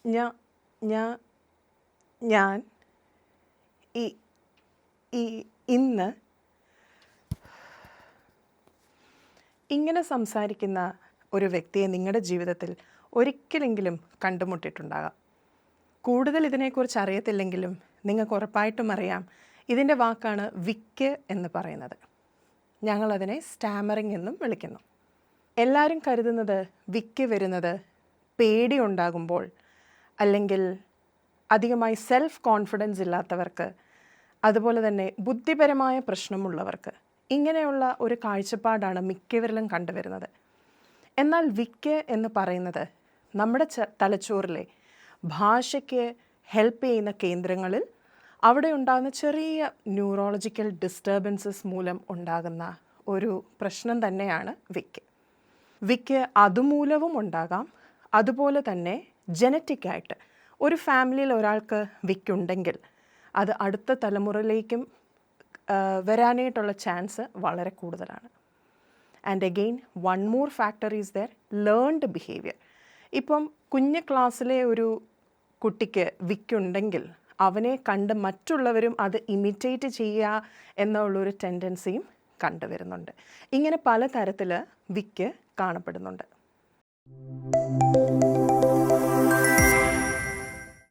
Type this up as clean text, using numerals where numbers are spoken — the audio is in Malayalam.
ഞാ ഞാ ഞാൻ ഈ ഈ ഇന്ന് ഇങ്ങനെ സംസാരിക്കുന്ന ഒരു വ്യക്തിയെ നിങ്ങളുടെ ജീവിതത്തിൽ ഒരിക്കലെങ്കിലും കണ്ടുമുട്ടിയിട്ടുണ്ടാകാം. കൂടുതൽ ഇതിനെക്കുറിച്ച് അറിയത്തില്ലെങ്കിലും നിങ്ങൾക്ക് ഉറപ്പായിട്ടും അറിയാം, ഇതിൻ്റെ വാക്കാണ് വിക്ക് എന്ന് പറയുന്നത്. ഞങ്ങളതിനെ സ്റ്റാമറിംഗ് എന്നും വിളിക്കുന്നു. എല്ലാവരും കരുതുന്നത് വിക്ക് വരുന്നത് പേടി ഉണ്ടാകുമ്പോൾ, അല്ലെങ്കിൽ അധികമായി സെൽഫ് കോൺഫിഡൻസ് ഇല്ലാത്തവർക്ക്, അതുപോലെ തന്നെ ബുദ്ധിപരമായ പ്രശ്നമുള്ളവർക്ക്, ഇങ്ങനെയുള്ള ഒരു കാഴ്ചപ്പാടാണ് മിക്കവരിലും കണ്ടുവരുന്നത്. എന്നാൽ വിക്ക് എന്ന് പറയുന്നത് നമ്മുടെ തലച്ചോറിലെ ഭാഷയ്ക്ക് ഹെൽപ്പ് ചെയ്യുന്ന കേന്ദ്രങ്ങളിൽ അവിടെ ഉണ്ടാകുന്ന ചെറിയ ന്യൂറോളജിക്കൽ ഡിസ്റ്റർബൻസസ് മൂലം ഉണ്ടാകുന്ന ഒരു പ്രശ്നം തന്നെയാണ് വിക്ക്. വിക്ക് അതുമൂലവും ഉണ്ടാകാം. അതുപോലെ തന്നെ ജനറ്റിക്കായിട്ട് ഒരു ഫാമിലിയിൽ ഒരാൾക്ക് വിക്കുണ്ടെങ്കിൽ അത് അടുത്ത തലമുറയിലേക്കും വരാനായിട്ടുള്ള ചാൻസ് വളരെ കൂടുതലാണ്. And again one more factor is there, learned behaviour. ഇപ്പം കുഞ്ഞ് ക്ലാസ്സിലെ ഒരു കുട്ടിക്ക് വിക്കുണ്ടെങ്കിൽ അവനെ കണ്ട് മറ്റുള്ളവരും അത് ഇമിറ്റേറ്റ് ചെയ്യുക എന്നുള്ളൊരു ടെൻഡൻസിയും കണ്ടുവരുന്നുണ്ട്. ഇങ്ങനെ പലതരത്തിൽ വിക്ക് കാണപ്പെടുന്നുണ്ട്.